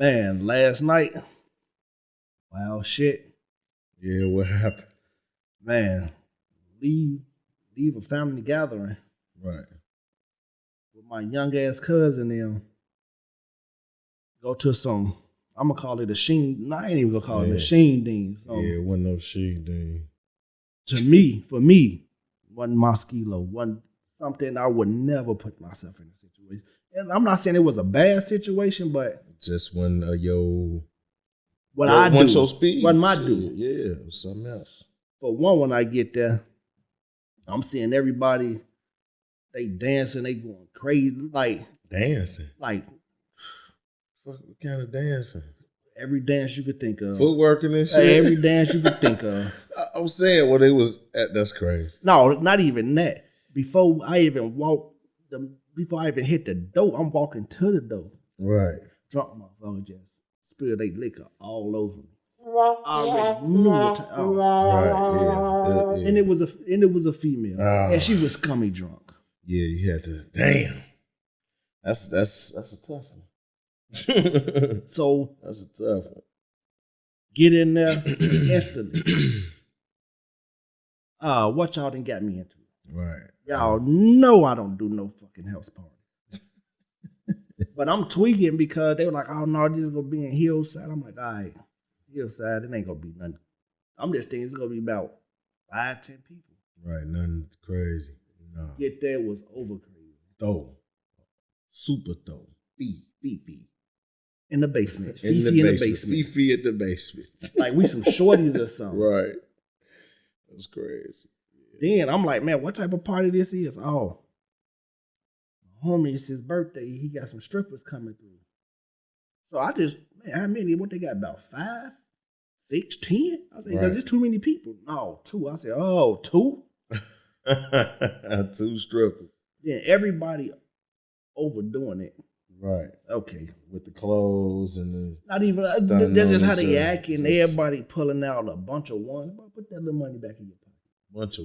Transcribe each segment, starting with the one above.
Man, last night, wild shit. Yeah, what happened? Man, leave a family gathering Right. with my young ass cousin. Them go to some. I'm gonna call it a sheen. No, I ain't even gonna call it a sheen thing. So Yeah, wasn't no sheen thing. for me, wasn't Mosquito, wasn't something I would never put myself in a situation. And I'm not saying it was a bad situation, but Just when what I do, your speed. what I do. Yeah, something else. For one, when I get there, I'm seeing everybody. They dancing, they going crazy, Dancing. like What kind of dancing? every dance you could think of. Footworking and shit. Every dance you could think of. I'm saying what it was at. That's crazy. No, not even that. Before I even hit the door, I'm walking to the door. Right. Drunk motherfucker just spilled they liquor all over me. I already knew what to. Oh. Right. Yeah. And it was a female, and she was scummy drunk. Yeah, you had to. Damn. That's a tough one. So that's a tough one. Get in there instantly. What y'all done got me into? Right. Y'all know I don't do no fucking house parties. But I'm tweaking because they were like, oh no, this is gonna be in Hillside. I'm like, all right, Hillside, it ain't gonna be nothing. I'm just thinking it's gonna be about 5-10 people. Right, nothing crazy. No. Get there was over crazy. Throw. Super throw. Fee. In the basement. Fifi in the basement. Fifi at the basement. Like we some shorties or something. Right. That was crazy. Yeah. Then I'm like, man, what type of party this is? Oh, my homie, it's his birthday. He got some strippers coming through. So I just, man, how many? What they got? About 5, 6, 10? I said, because there's too many people. No, 2. I said, oh, 2? 2 strippers. Then everybody overdoing it. Right. Okay. With the clothes and the not even that's just how they acting. Everybody pulling out a bunch of ones. Put that little money back in your pocket. Bunch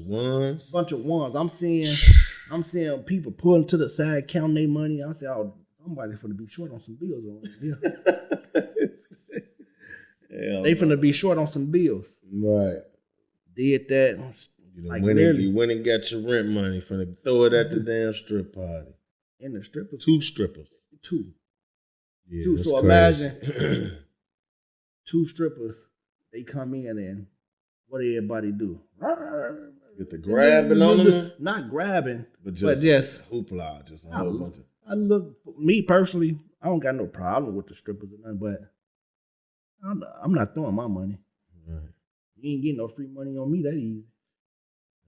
of ones. I'm seeing people pulling to the side, counting their money. I said, oh, somebody finna be short on some bills on here. They finna be short on some bills. Right. Did that. You went and got your rent money, finna throw it at the damn strip party. And the strippers. 2 strippers. 2. Yeah, 2. So crazy. Imagine 2 strippers. They come in and what do everybody do? Get the grabbing on them? Not grabbing, but just hoopla, just a whole bunch of. Me personally, I don't got no problem with the strippers or nothing, but I'm not throwing my money. Right. You ain't getting no free money on me that easy.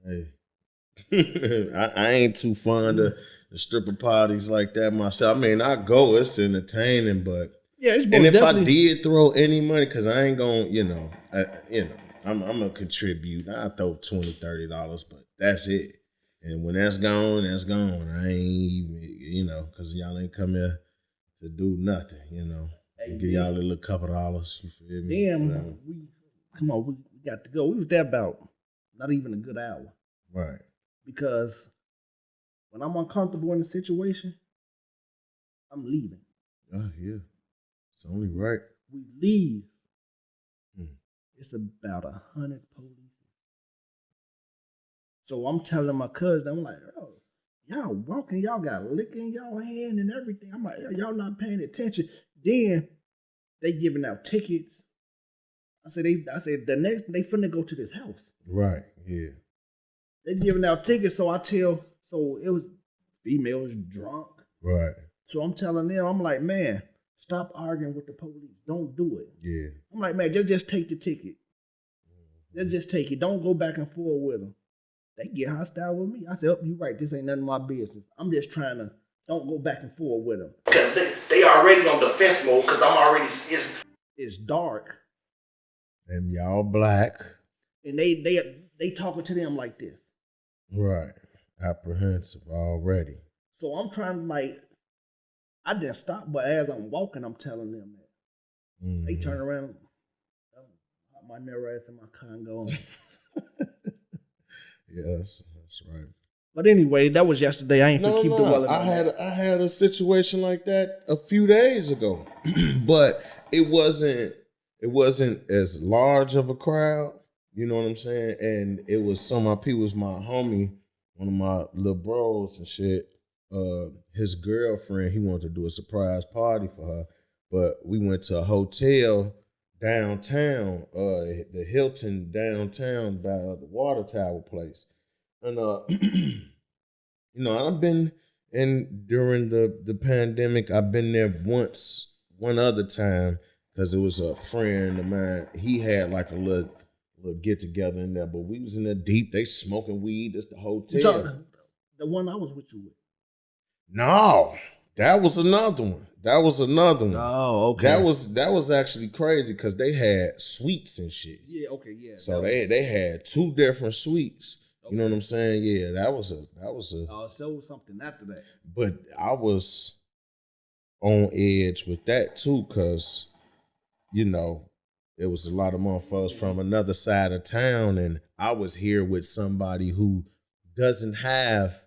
Hey, I ain't too fond of the stripper parties like that myself. I mean, I go, it's entertaining, but yeah, it's and if definitely. I did throw any money, because I ain't gonna, I'm gonna contribute. I throw $20, $30, but that's it. And when that's gone, that's gone. I ain't even, because y'all ain't come here to do nothing, Hey, give y'all a little couple dollars. You feel me? Damn, we got to go. We was there about not even a good hour. Right. Because when I'm uncomfortable in a situation, I'm leaving. Oh, yeah. It's only right. We leave. It's about 100 police. So I'm telling my cousin, I'm like, oh, y'all walking, y'all got liquor in y'all hand and everything. I'm like, y'all not paying attention. Then they giving out tickets. I said the next they finna go to this house. Right, yeah. They giving out tickets, so it was females drunk. Right. So I'm telling them, I'm like, man, stop arguing with the police. Don't do it. Yeah. I'm like, man, just take the ticket. Just take it. Don't go back and forth with them. They get hostile with me. I said, oh, you right. This ain't none of my business. I'm just trying to don't go back and forth with them. Because they already on defense mode because I'm already, it's dark. And y'all black. And they talking to them like this. Right. Apprehensive already. So I'm trying to I didn't stop, but as I'm walking, I'm telling them that. Mm-hmm. They turn around, pop my narrow ass in my car and go on. Yes, that's right. But anyway, that was yesterday. I ain't finna keep dwelling on that. I had a situation like that a few days ago, but it wasn't as large of a crowd. You know what I'm saying? And it was some of my people. Was my homie, one of my little bros and shit. His girlfriend, he wanted to do a surprise party for her, but we went to a hotel downtown, the Hilton downtown by the water tower place. And you know, I've been during the pandemic, I've been there one other time, because it was a friend of mine. He had like a little get together in there, but we was in there deep. They smoking weed. It's the hotel. The one I was with you with. No, that was another one. Oh, okay. That was actually crazy, because they had suites and shit. Yeah, okay, yeah. So they had 2 different suites. Okay. You know what I'm saying? Yeah, that was a. So it was something after that. But I was on edge with that too, because you know there was a lot of motherfuckers from another side of town, and I was here with somebody who doesn't have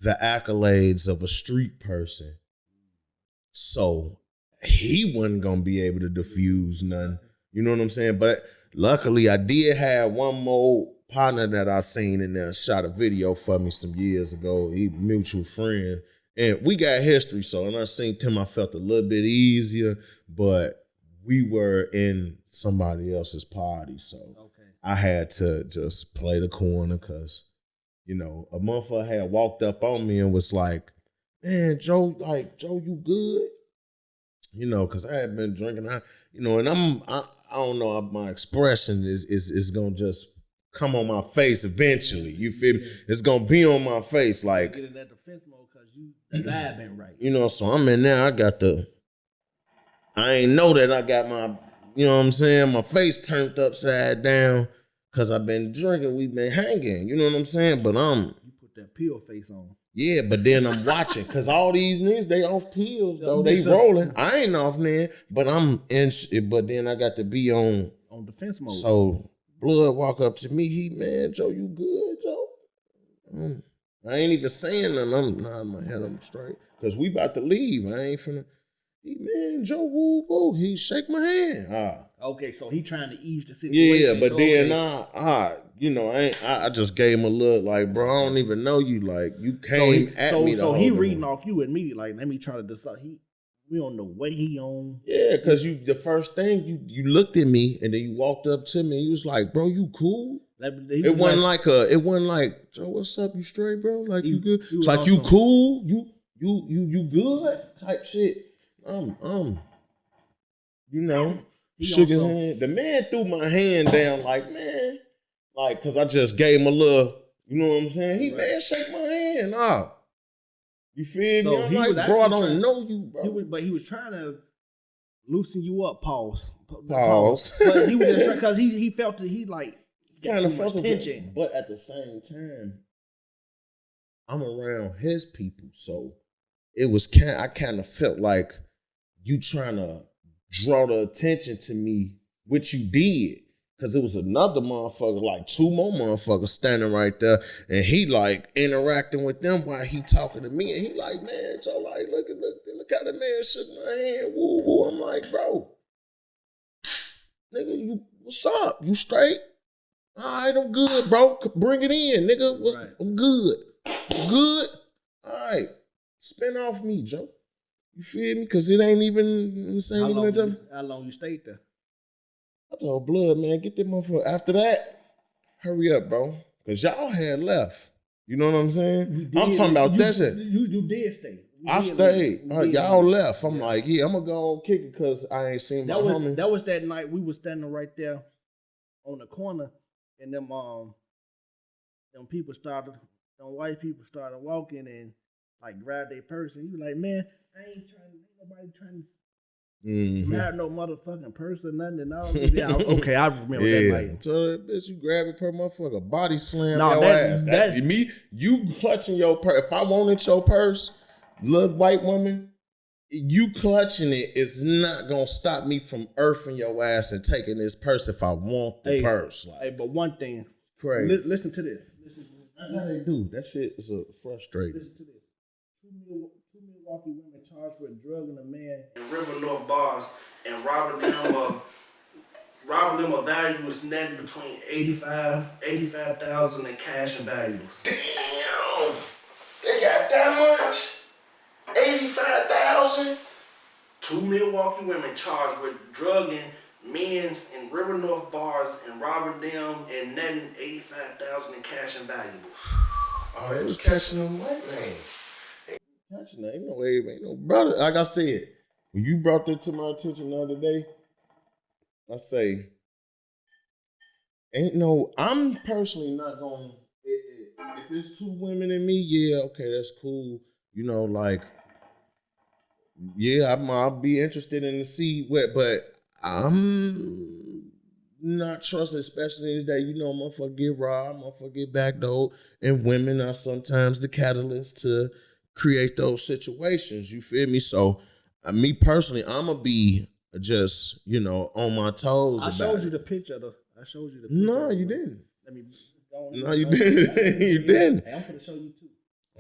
the accolades of a street person. So he wasn't gonna be able to diffuse none. You know what I'm saying? But luckily I did have one more partner that I seen in there, shot a video for me some years ago. He mutual friend. And we got history, so when I seen him, I felt a little bit easier, but we were in somebody else's party. So I had to just play the corner, because, you know, a motherfucker had walked up on me and was like, man, Joe, you good? You know, because I had been drinking. I don't know, my expression is going to just come on my face eventually. You feel me? It's going to be on my face. Like, get in that defense mode because you vibing right. You know, so I'm in there. I ain't know that I got my, you know what I'm saying, my face turned upside down because I've been drinking. We've been hanging. You know what I'm saying? But you put that pill face on. Yeah, but then I'm watching, because all these niggas, they off pills, though. They rolling. I ain't off there, but I'm in, but then I got to be on defense mode. So Blood walk up to me, man, Joe, you good, Joe? I ain't even saying nothing. I'm nodding my head, I'm straight. Because we about to leave. I ain't finna, man, Joe, woo, woo. He shake my hand. Okay, so he trying to ease the situation. Yeah, but then you know, I just gave him a look like, bro, I don't even know you. Like, you came at me. So he reading off you immediately. Like, let me try to decide. We don't know what he on. Yeah, because the first thing you looked at me and then you walked up to me. You was like, bro, you cool? It wasn't like, Joe, what's up? You straight, bro? Like, you good? It's like, you cool? You good? Type shit. You know, shook his hand. The man threw my hand down like, man, like, cause I just gave him a little, you know what I'm saying? He, man, shake my hand. You feel me? I'm like, bro, I don't know you, bro. But he was trying to loosen you up, pause. But he was just trying, because he felt that he kind of felt tension. But at the same time, I'm around his people, so it was I kind of felt like you trying to draw the attention to me, which you did. Because it was another motherfucker, like 2 more motherfuckers standing right there, and he like interacting with them while he talking to me, and he like, man, Joe, like, look how the man shook my hand, woo woo. I'm like, bro, nigga, you what's up? You straight? All right, I'm good, bro. Bring it in, nigga. Right. I'm good. You good? All right, spin off me, Joe. You feel me? Because it ain't even the same. How long you stayed there? I told Blood, man, get that motherfucker. After that, hurry up, bro. Because y'all had left. You know what I'm saying? I'm talking about that shit. You did stay. I stayed. Y'all left. I'm like, yeah, I'm going to go on kick it because I ain't seen my homie. That was that night we was standing right there on the corner, and them white people started walking and like grabbed their purse, and he was like, man, ain't nobody trying to grab no motherfucking purse or nothing and all. Yeah, okay, I remember that night. So that bitch, you grab it per motherfucker, body slam your ass. That's me. You clutching your purse. If I wanted your purse, little white woman, you clutching it is not gonna stop me from earthing your ass and taking this purse if I want the purse. But one thing, crazy. Listen to this. That's how they do. That shit is frustrating. Listen to this. Two Milwaukee women charged with drugging a man in River North bars and robbing them of valuables netting between 85,000 in cash and valuables. Damn! They got that much? 85,000? Two Milwaukee women charged with drugging men's in River North bars and robbing them and netting 85,000 in cash and valuables. Oh, they was catching them white man. Catching them, ain't no way, ain't no brother. Like I said, when you brought that to my attention the other day, I say, ain't no. I'm personally not going. If it's two women and me, yeah, okay, that's cool. You know, like, yeah, I'll be interested in to see what, but I'm not trusting, especially in this day. You know, motherfucker get robbed, motherfucker get backdoored, and women are sometimes the catalyst to create those situations. You feel me? So, me personally, I'm gonna be just, you know, on my toes. I showed you the picture though. No, you didn't. Let me go. No, you didn't. You didn't. Hey, I'm gonna show you too.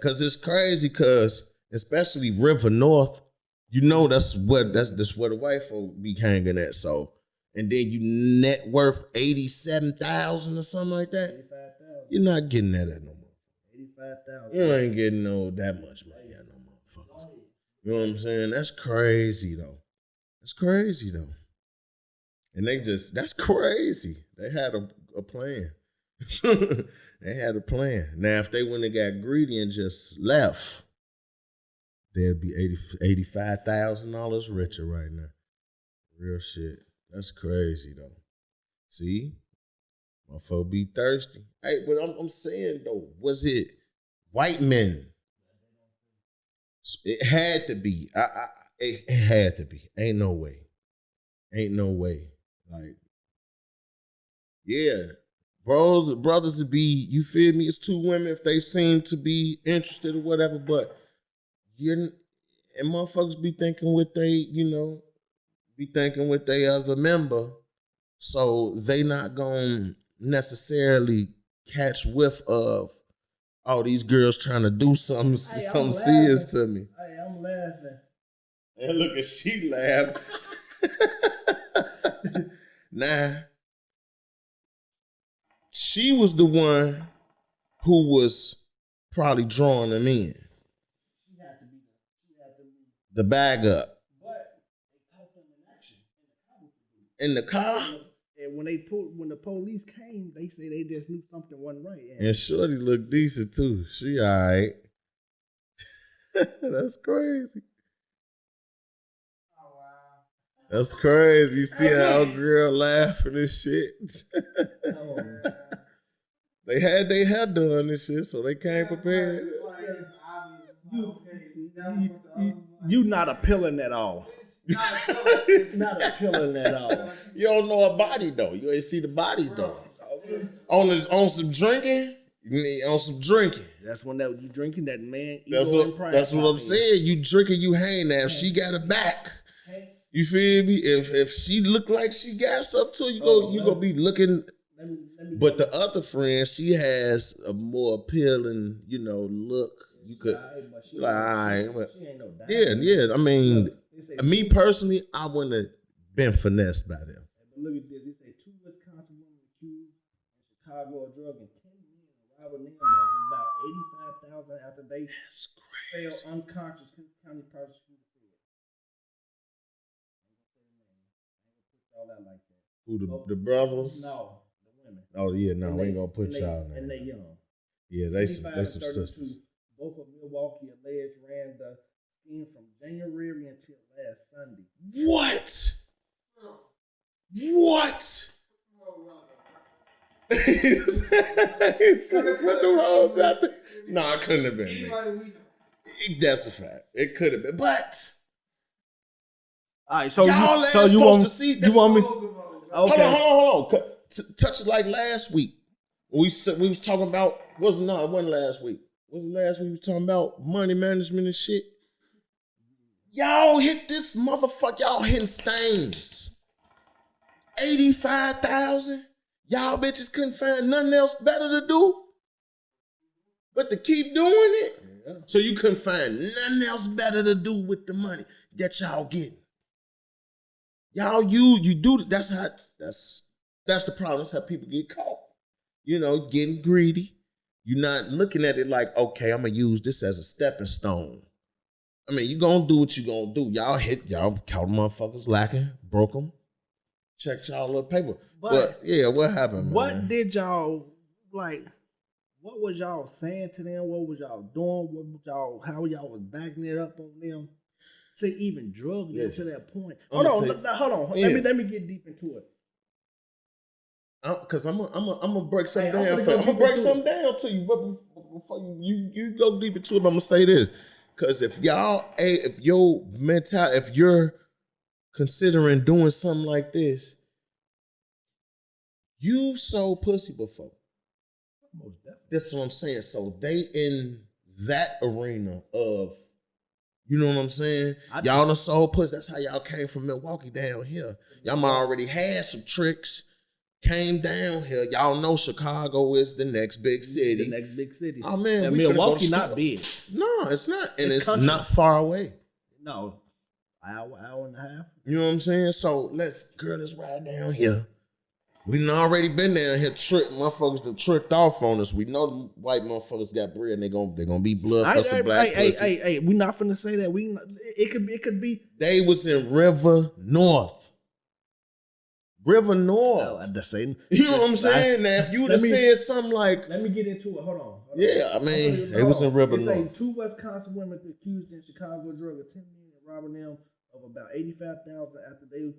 Cause it's crazy. Cause especially River North, you know that's where the white folk be hanging at. So, and then you net worth 87,000 or something like that. 85,000. You're not getting that at no more. 85,000. You ain't getting that much money at no motherfuckers. You know what I'm saying? That's crazy though. That's crazy though. And that's crazy. They had a plan. They had a plan. Now, if they wouldn't have got greedy and just left, they'd be $85,000 richer right now. Real shit. That's crazy though. See? Motherfucker be thirsty. Hey, but I'm saying though, was it white men? It had to be. It had to be. Ain't no way. Ain't no way. Like, yeah, brothers would be, you feel me? It's two women if they seem to be interested or whatever, but and motherfuckers be thinking what they, you know, be thinking what they other member, so they not gonna necessarily catch whiff of all these girls trying to do something serious to me. Hey, I'm laughing. And look at she laughed. Nah, she was the one who was probably drawing them in. She had to be the bag up. But they caught them in action in the car. And when the police came, they say they just knew something wasn't right. And Shorty looked decent too. She all right. That's crazy. That's crazy. You see how old girl laughing and shit. They had their hair done and shit, so they came prepared. You not appealing at all. Not appealing at all. You don't know her body though. You ain't see the body though. On some drinking. On some drinking. That's when that you drinking that man. That's what I'm saying. You drinking, you hang there. If she got a back. You feel me? If she look like she got something to you, gonna be looking. But the other friend, she has a more appealing, you know, look. You could like, yeah. I mean, me personally, I wouldn't have been finessed by them. But look at this. They say 2 Wisconsin women accused in Chicago of drugging 10 men and robbing them of about 85,000 after they fell unconscious. County prosecutor. Like that. Who the brothers? No, the women. Oh yeah, no, we ain't gonna put y'all in. And they young. Yeah, they some sisters. Both of Milwaukee alleged ran the scheme from January until last Sunday. What? He said, put the rolls out there. No, it couldn't have been me. That's a fact. It could have been, but. All right, so you want to see? You want me? Okay. Hold on. Touch it like last week. We was talking about. It wasn't last week. Was it last week we was talking about money management and shit? Y'all hit this motherfucker. Y'all hitting stains. 85,000. Y'all bitches couldn't find nothing else better to do. But to keep doing it, Yeah. so you couldn't find nothing else better to do with the money that y'all getting. Y'all, you do that's the problem. That's how people get caught. You know, getting greedy. You're not looking at it like, okay, I'm gonna use this as a stepping stone. I mean, you gonna do what you gonna do. Y'all caught motherfuckers lacking, broke them, checked y'all little paper. But yeah, what happened, What man? did y'all like? What was y'all saying to them? What was y'all doing? What was y'all? How y'all was backing it up on them to even drug them to that point? Hold on. Yeah. Let me get deep into it. Cause I'm gonna break something I'm down. gonna go I'm gonna deep break into something down to you, but before you go deep into it, I'm gonna say this. Cause if your mentality, if you're considering doing something like this, you sold pussy before. Most definitely. That's what I'm saying. So they in that arena of, you know what I'm saying? Y'all done sold pussy. That's how y'all came from Milwaukee down here. Y'all might already had some tricks. Came down here. Y'all know Chicago is the next big city. The next big city. Oh man, and Milwaukee not big. No, it's not, and it's country. not far away. No, hour and a half. You know what I'm saying? So let's ride down here. We done already been down here motherfuckers done tricked off on us. We know the white motherfuckers got bread and they gonna be blood for some black pussy. Hey, we not finna say that. It could be. They was in River North. Oh, the same. You know what I'm saying? Now, if you would have said something like, let me get into it. Hold on. Yeah, I mean, they was in River North. Two Wisconsin women accused in Chicago drug a 10 million and robbing them of about $85,000 after they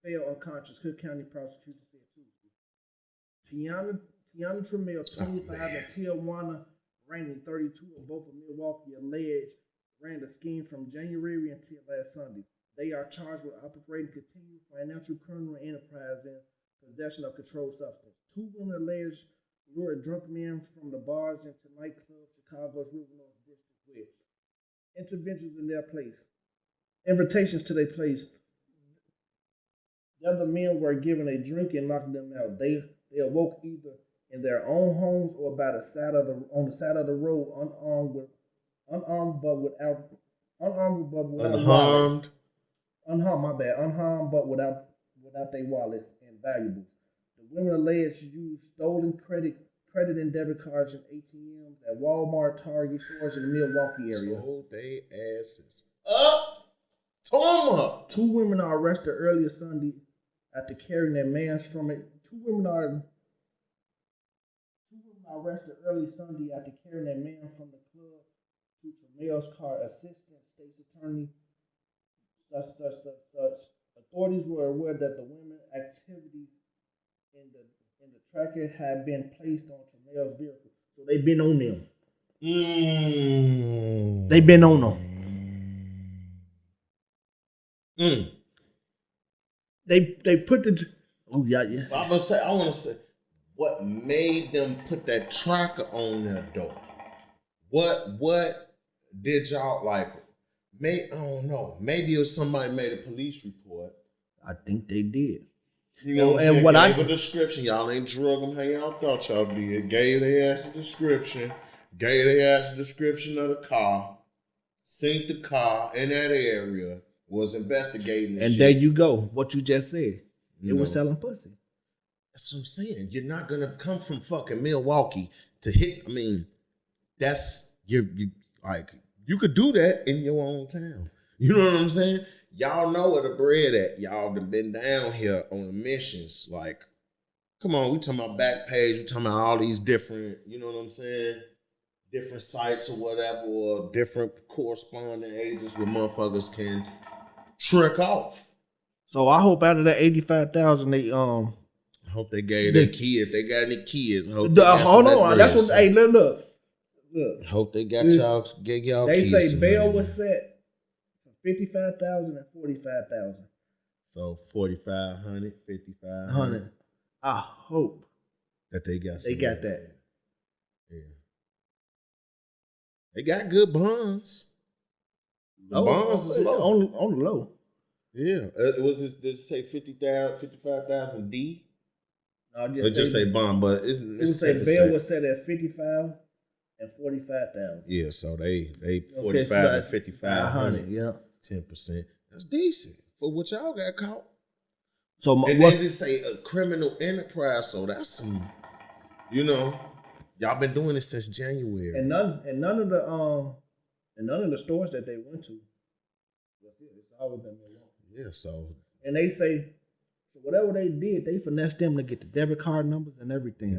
fell unconscious. Cook County prosecutor said Tuesday. Tiana Trammell, 25, and Tijuana Rainey, 32, of both of Milwaukee, alleged ran the scheme from January until last Sunday. They are charged with operating continued financial criminal enterprise and possession of controlled substance. Two women alleged lured drunk men from the bars into nightclubs, Chicago's River North District, with interventions in their place. Invitations to their place. The other men were given a drink and knocked them out. They awoke either in their own homes or by the side of the side of the road, unarmed but without wallets. Unharmed but without their wallets and valuables. The women alleged used stolen credit and debit cards and ATMs at Walmart, Target stores in the Milwaukee area. Sold they asses up. Tore them up. Two women are arrested earlier Sunday after carrying their mans from it. Two women are arrested early Sunday after carrying their man from the club to Trammell's car. Assistant State's Attorney such. Authorities were aware that the women's activities in the tracker had been placed on Trammell's vehicle, so they've been on them. They've been on them. They put the. Oh yeah. I want to say, what made them put that tracker on their door? What did y'all like? I don't know. Maybe it was somebody made a police report. I think they did. You know, and what I gave a description. Y'all ain't drug them how y'all thought y'all did. Gave their ass a description. Gave their ass a description of the car. Seen the car in that area. Was investigating this and shit. There you go. What you just said. It was selling pussy. That's what I'm saying. You're not gonna come from fucking Milwaukee to hit. I mean, that's you like you could do that in your own town. You know what I'm saying? Y'all know where the bread at. Y'all done been down here on the missions. Like, come on, we talking about Backpage. We talking about all these different, you know what I'm saying? Different sites or whatever, or different corresponding agents where motherfuckers can trick off. So I hope out of that 85,000, they I hope they gave their kids. If they got any kids, I hope hold on. That's what. Hey, look. Hope they got y'all. Get y'all. They kids say bail was set for 55,000 and 45,000. So 4,500, 5,500. I hope that they got. They got that. Yeah. They got good bonds. The bonds is low. On the low. Yeah. Was this? Did it say 50,000, 55,000 D? No, just say bond, but it say bail was set at 55 and 45,000. Yeah, so they Okay, 45 so and 5,500. Yeah. 10%. That's decent for what y'all got caught. So And then just say a criminal enterprise. So that's some, y'all been doing it since January. and none of the stores that they went to. It's always been Milwaukee. Yeah, so. And they say, so whatever they did, they finessed them to get the debit card numbers and everything.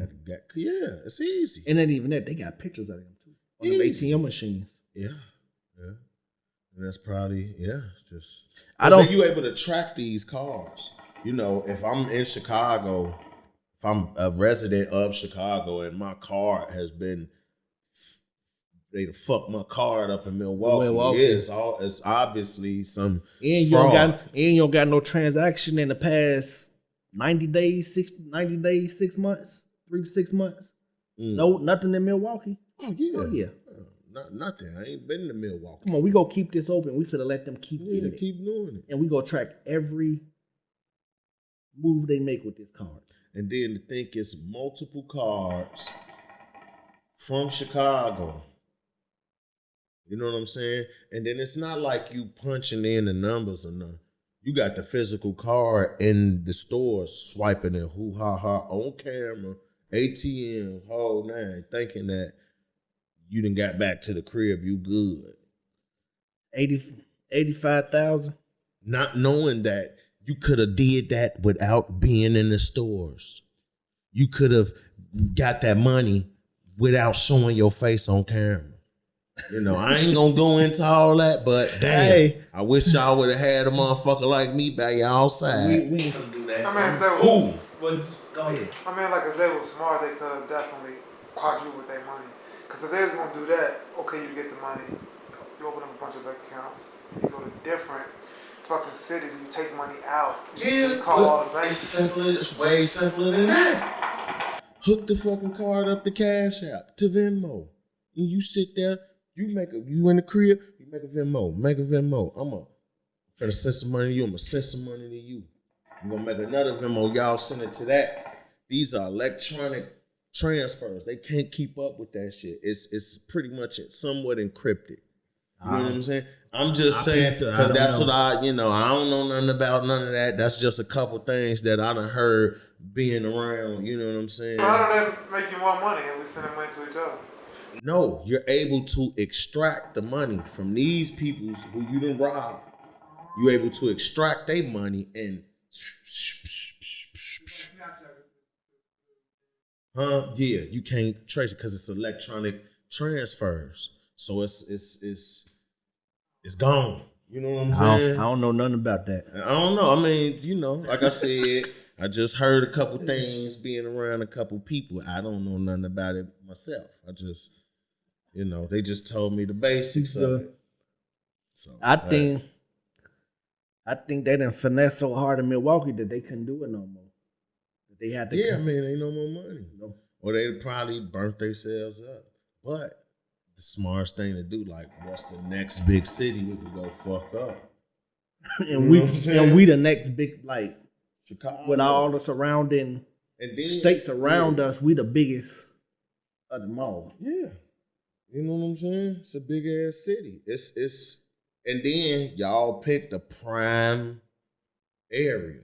Yeah, it's easy. And then even that, they got pictures of them too on the ATM machines. Yeah. And that's probably, just. I don't. So you able to track these cars. If I'm in Chicago, if I'm a resident of Chicago and my card has been, they fucked my card up in Milwaukee. Yeah, it's obviously some fraud. You don't got no transaction in the past 90 days, 6 months, 3 to 6 months. No, nothing in Milwaukee. Oh yeah. Oh yeah. Nothing. I ain't been to Milwaukee. Come on, we go keep this open. We should have let them keep doing it. Keep doing it. And we go track every move they make with this card. And then to think it's multiple cards from Chicago. You know what I'm saying? And then it's not like you punching in the numbers or nothing. You got the physical card in the store swiping it hoo-ha-ha on camera, ATM, whole nine, thinking that you done got back to the crib, you good. 85,000. Not knowing that you could have did that without being in the stores. You could have got that money without showing your face on camera. I ain't gonna go into all that, but damn, I wish y'all would have had a motherfucker like me by y'all side. We ain't gonna do that. I mean, if they was, go ahead. I mean, like if they were smart, they could have definitely quadrupled their money. Because if they was gonna do that, okay, you get the money, you open up a bunch of bank accounts, you go to different fucking cities, you take money out. Yeah, call all the banks. It's way simpler than that. Hook the fucking card up to Cash App, to Venmo, and you sit there. You in the crib, you make a Venmo. I'm gonna send some money to you, I'm gonna send some money to you. I'm gonna make another Venmo, y'all send it to that. These are electronic transfers. They can't keep up with that shit. It's pretty much somewhat encrypted. You know what I'm saying? I'm just saying, because that's what I don't know nothing about none of that. That's just a couple things that I done heard being around, you know what I'm saying? How do that make you more money and we sending money to each other? No, you're able to extract the money from these people who you done robbed. You're able to extract their money and yeah, you can't trace it because it's electronic transfers. So it's gone. You know what I'm saying? I don't know nothing about that. I don't know. I mean, like I said, I just heard a couple things being around a couple people. I don't know nothing about it myself. I just, they just told me the basics of it. So I think they done finesse so hard in Milwaukee that they couldn't do it no more. They had to. Yeah, ain't no more money. Or they probably burnt themselves up. But the smartest thing to do, like, what's the next big city we could go fuck up? and we the next big, like, Chicago. With all the surrounding states around us, we the biggest of them all. Yeah. You know what I'm saying? It's a big ass city. It's and then y'all picked the prime area.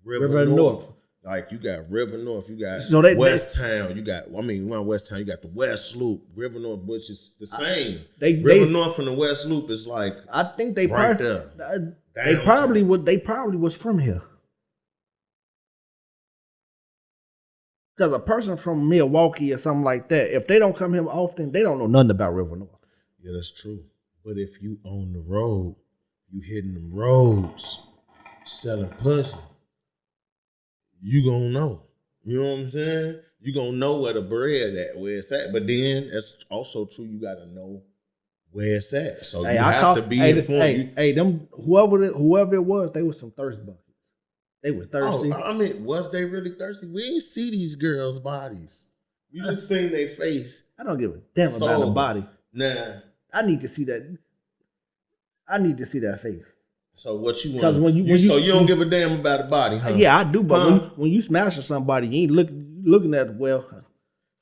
River North. Like you got River North, you got West Town, you got West Town, you got the West Loop, River North, which is the same. River North and the West Loop is like I think they right there. They probably was from here. Because a person from Milwaukee or something like that, if they don't come here often, they don't know nothing about River North. Yeah, that's true. But if you on the road, you hitting them roads, selling pussy, you gonna know. You know what I'm saying? You gonna know where the bread at, where it's at. But then that's also true. You gotta know where it's at. So you have to be informed. Whoever it was, they was some thirst buckets. They was thirsty. Oh, was they really thirsty? We ain't see these girls' bodies. You just seen their face. I don't give a damn about the body. Nah. I need to see that. I need to see that face. So what you want? Because you don't give a damn about the body, huh? Yeah, I do. But when you smashing somebody, you ain't looking at it well.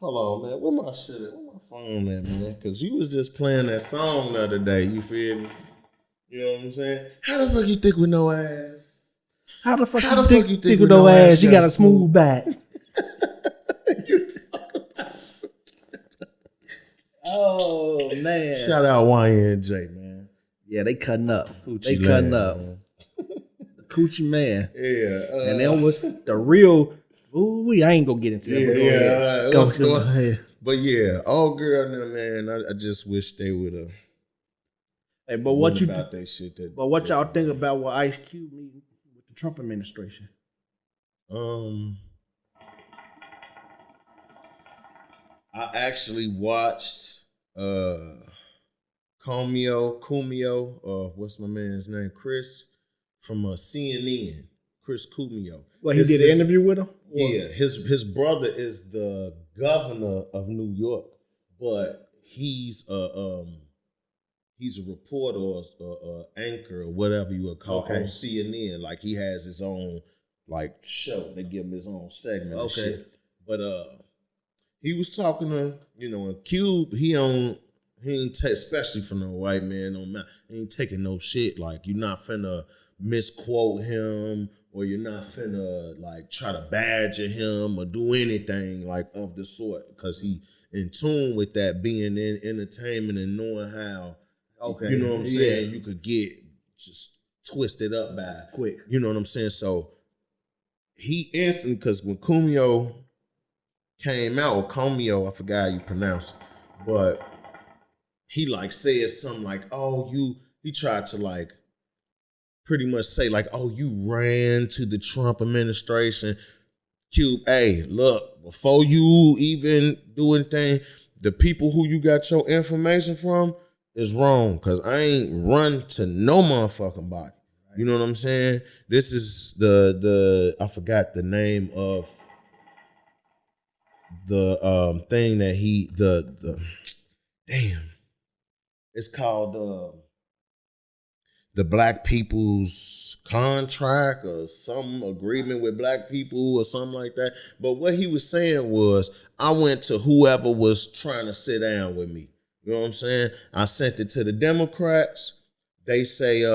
Hold on, man. Where my shit at? Where my phone at, man? Because you was just playing that song the other day. You feel me? You know what I'm saying? How the fuck you think with no ass? How the fuck you think with no ass? You got a smooth back. You talk about Oh man! Shout out YNJ, man. Yeah, they cutting up. Coochie land, up. man. The Coochie Man. Yeah. And then was the real. Ooh, I ain't gonna get into that. Go ahead. But yeah, all girl now, man. I just wish they would have. Hey, but what you about that shit? But what y'all think about what Ice Cube meeting with the Trump administration? I actually watched Kumio, what's my man's name? Chris from CNN. Chris Kumio. Well, he did an interview with him? Yeah, his brother is the governor of New York, but he's a reporter or anchor or whatever you would call on CNN. Like he has his own like show. They give him his own segment and shit. But he was talking to, and Cube, he ain't especially for no white man, he ain't taking no shit. Like, you're not finna misquote him, or you're not finna like try to badger him or do anything like of the sort, because he in tune with that, being in entertainment and knowing how, you know what I'm saying, you could get just twisted up by quick. You know what I'm saying? So he instantly, because when Kumio came out, or Comio, I forgot how you pronounce it, but he like said something like, he tried to like pretty much say like, you ran to the Trump administration. Cube, hey, look, before you even do anything, the people who you got your information from is wrong, because I ain't run to no motherfucking body. You know what I'm saying? This is the I forgot the name of the thing that it's called the Black People's Contract or some agreement with Black people or something like that. But what he was saying was, I went to whoever was trying to sit down with me. You know what I'm saying? I sent it to the Democrats. They say,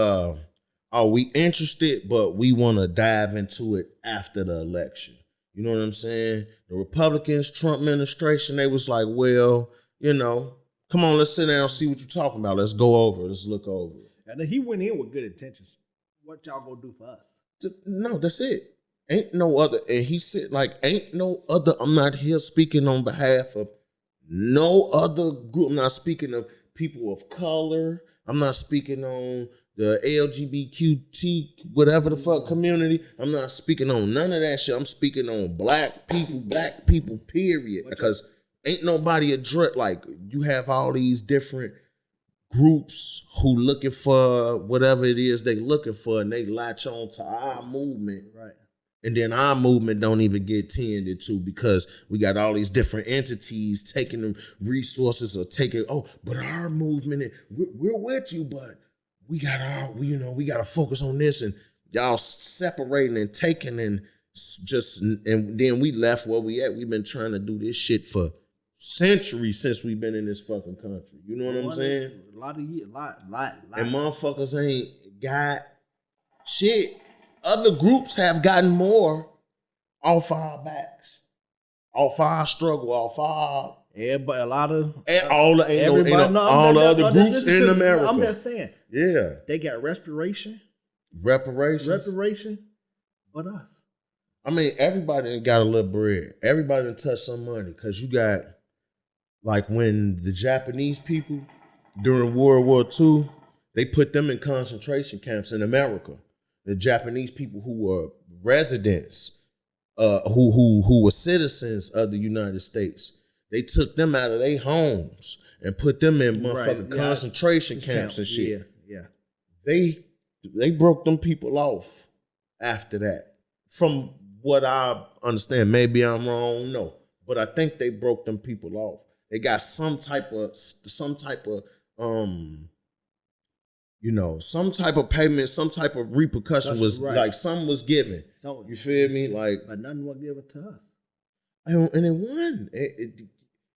we interested, but we want to dive into it after the election. You know what I'm saying? The Republicans, Trump administration, they was like, well, come on, let's sit down and see what you're talking about. Let's go over it. Let's look over it. And then he went in with good intentions. What y'all gonna do for us? No, that's it. Ain't no other. And he said, like, ain't no other. I'm not here speaking on behalf of no other group. I'm not speaking of people of color. I'm not speaking on the LGBTQ, whatever the fuck community. I'm not speaking on none of that shit. I'm speaking on black people, period. Because ain't nobody address, like, you have all these different groups who looking for whatever it is they looking for, and they latch on to our movement. Right. And then our movement don't even get tended to, because we got all these different entities taking them resources or taking, but our movement, we're with you, but we got we got to focus on this, and y'all separating and taking and then we left where we at. We've been trying to do this shit for centuries since we've been in this fucking country. You know what I'm saying? A lot of years, lot. And motherfuckers ain't got shit. Other groups have gotten more off our backs, off our struggle, off our. Yeah, but a lot of all the other groups in America. I'm just saying. Yeah, they got reparations, but us. I mean, everybody done got a little bread. Everybody done touched some money, because you got, like, when the Japanese people during World War II, they put them in concentration camps in America. The Japanese people who were residents, who were citizens of the United States, they took them out of their homes and put them in motherfucking concentration camps and shit. Yeah. They broke them people off after that. From what I understand, maybe I'm wrong, no, but I think they broke them people off. They got some type of some type of payment, some type of repercussion was like something was given. You feel me? Like, but nothing was given to us. And it won.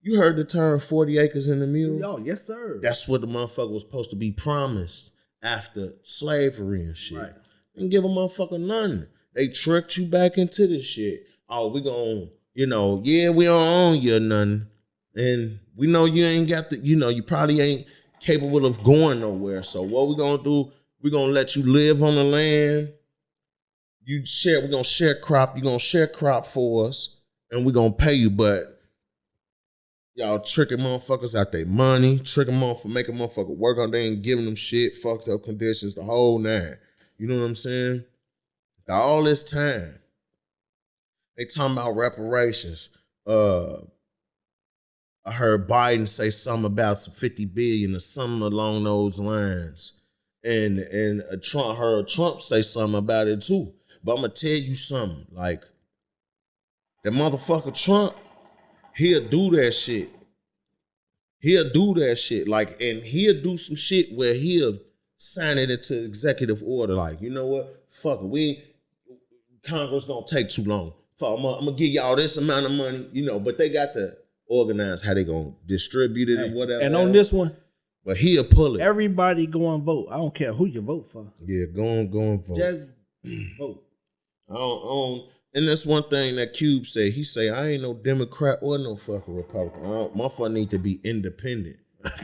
You heard the term 40 acres in the mule? Yo, yes, sir. That's what the motherfucker was supposed to be promised after slavery and shit. Right. Didn't give a motherfucker nothing. They tricked you back into this shit. Oh, we gon', we don't own you or nothing. And we know you ain't got the, you probably ain't capable of going nowhere. So what we gonna do, we gonna let you live on the land. We're gonna share crop. You gonna share crop for us. And we gonna pay you, but y'all tricking motherfuckers out their money, tricking motherfuckers, making motherfuckers work on. They ain't giving them shit, fucked up conditions, the whole nine. You know what I'm saying? All this time, they talking about reparations. I heard Biden say something about some 50 billion or something along those lines, and Trump heard Trump say something about it too. But I'm gonna tell you something, like that motherfucker Trump, he'll do that shit. He'll do that shit. Like, and he'll do some shit where he'll sign it into executive order. Like, you know what? Fuck it. Congress gonna take too long. Fuck, I'm gonna give y'all this amount of money, but they got to organize how they gonna distribute it and whatever. And on this one, but he'll pull it. everybody go and vote. I don't care who you vote for. Yeah, go and vote. Just vote. I don't. And that's one thing that Cube said. He say, I ain't no Democrat or no fucking Republican. My fuck need to be independent.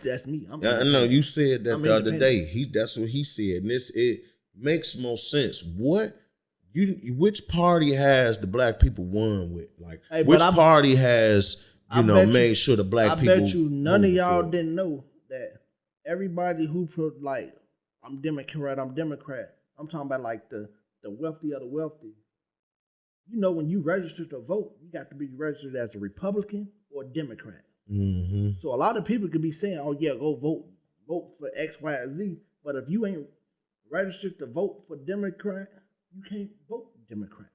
That's me. I know you said that the other day. That's what he said. And it makes more sense. Which party has the black people won with? Like, which party has, made sure the black people? I bet you none of y'all didn't know that everybody who put like, I'm Democrat. I'm talking about like the wealthy of the wealthy. When you register to vote, you got to be registered as a Republican or a Democrat. Mm-hmm. So a lot of people could be saying, oh yeah, go vote for X, Y, and Z. But if you ain't registered to vote for Democrat, you can't vote Democrat.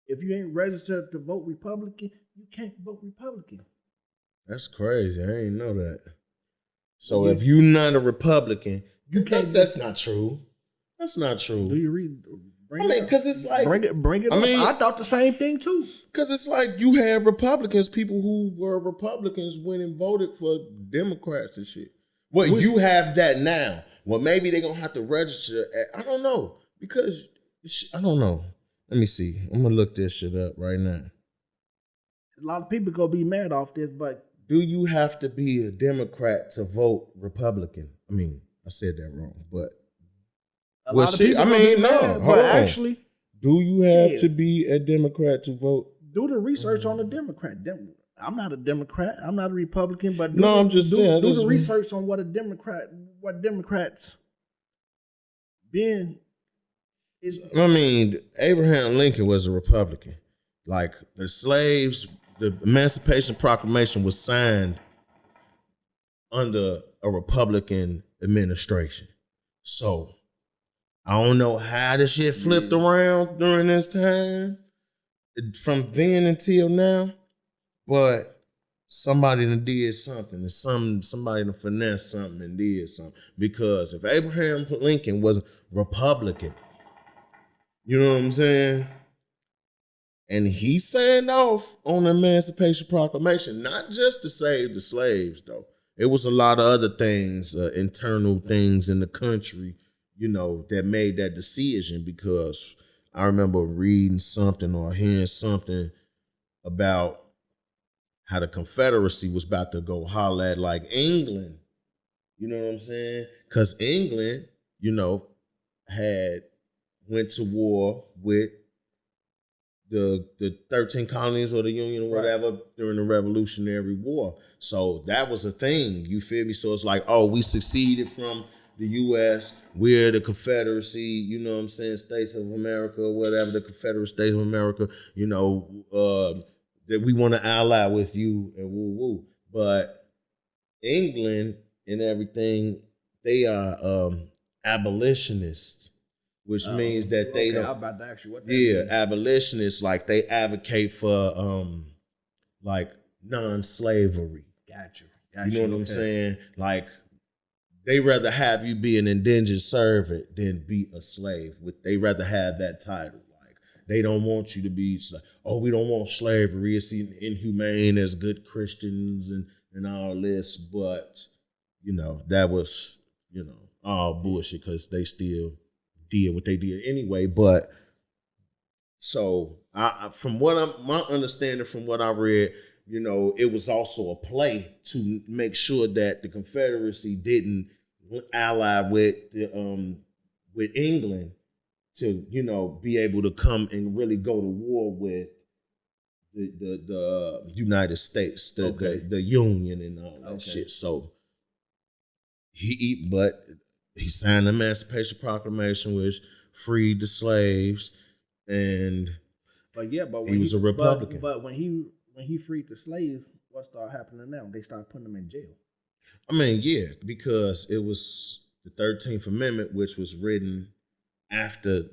If you ain't registered to vote Republican, you can't vote Republican. That's crazy. I ain't know that. So if you're not a Republican, you can't. That's not true. That's not true. Do you read? Because it's like bring it. I thought the same thing too. Because it's like you had Republicans, people who were Republicans went and voted for Democrats and shit. Well, you have that now. Well, maybe they're gonna have to register. I don't know, because I don't know. Let me see. I'm gonna look this shit up right now. A lot of people gonna be mad off this, but do you have to be a Democrat to vote Republican? I mean, I said that wrong, but a lot of people no. But actually, do you have to be a Democrat to vote? Do the research on the Democrat. I'm not a Democrat. I'm not a Republican. But I'm just saying. Do the research on what Democrats being is. I mean, Abraham Lincoln was a Republican. Like the slaves, the Emancipation Proclamation was signed under a Republican administration. So I don't know how the shit flipped around during this time, from then until now, but somebody done did something, and somebody done finessed something and did something. Because if Abraham Lincoln was Republican, you know what I'm saying? And he signed off on the Emancipation Proclamation, not just to save the slaves, though. It was a lot of other things, internal things in the country, that made that decision. Because I remember reading something or hearing something about how the Confederacy was about to go holler at like England. You know what I'm saying? Because England, had went to war with the 13 colonies or the Union or whatever during the Revolutionary War. So that was a thing, you feel me? So it's like, oh, we seceded from the U.S., we're the Confederacy, you know what I'm saying, States of America or whatever, the Confederate States of America, that we want to ally with you and woo-woo. But England and everything, they are abolitionists. Which means that they don't. I'm about to ask you what that means. Abolitionists, like they advocate for like non-slavery. Gotcha. You know what I'm saying? Like they rather have you be an indentured servant than be a slave. They rather have that title. Like they don't want you to be, it's like, oh, we don't want slavery. It's inhumane as good Christians and all this. But, that was, all bullshit because they still did what they did anyway. But so from my understanding from what I read, it was also a play to make sure that the Confederacy didn't ally with England to be able to come and really go to war with the United States, the Union and all that shit. So he signed the Emancipation Proclamation, which freed the slaves, and he was a Republican. But when he freed the slaves, what started happening now? They started putting them in jail. I mean, yeah, because it was the 13th Amendment, which was written after,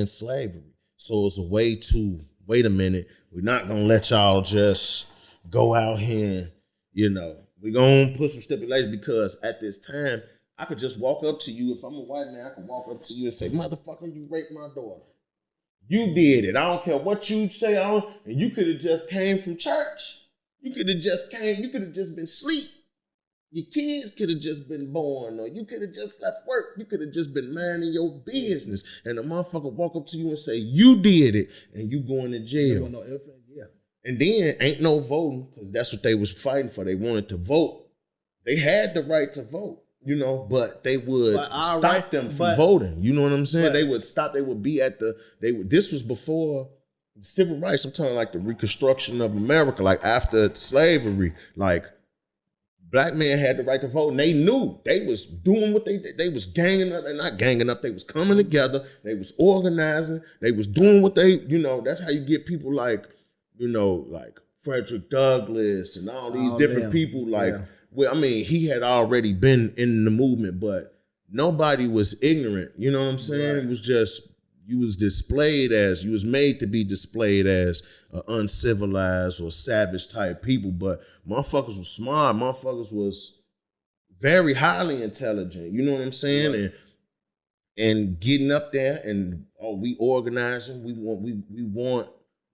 slavery. So it's a way to, wait a minute, we're not going to let y'all just go out here and, we're going to put some stipulations, because at this time, I could just walk up to you. If I'm a white man, I could walk up to you and say, motherfucker, you raped my daughter. You did it. I don't care what you say on, and you could have just came from church. You could have just been asleep. Your kids could have just been born, or you could have just left work. You could have just been minding your business. And the motherfucker walk up to you and say, you did it, and you going to jail. Yeah. And then ain't no voting, because that's what they was fighting for. They wanted to vote. They had the right to vote, but they would stop them from voting. You know what I'm saying? They would stop. They would be this was before civil rights. I'm talking like the Reconstruction of America, like after slavery, like black men had the right to vote, and they knew they was doing what they did. They was ganging up. They're not ganging up. They was coming together. They was organizing. They was doing what they, that's how you get people like, like Frederick Douglass and all these different people. Like, well, I mean, he had already been in the movement, but nobody was ignorant. You know what I'm saying? Right. It was just, you was made to be displayed as uncivilized or savage type people, but motherfuckers was smart. Motherfuckers was very highly intelligent. You know what I'm saying? Right. And getting up there and we organizing. We want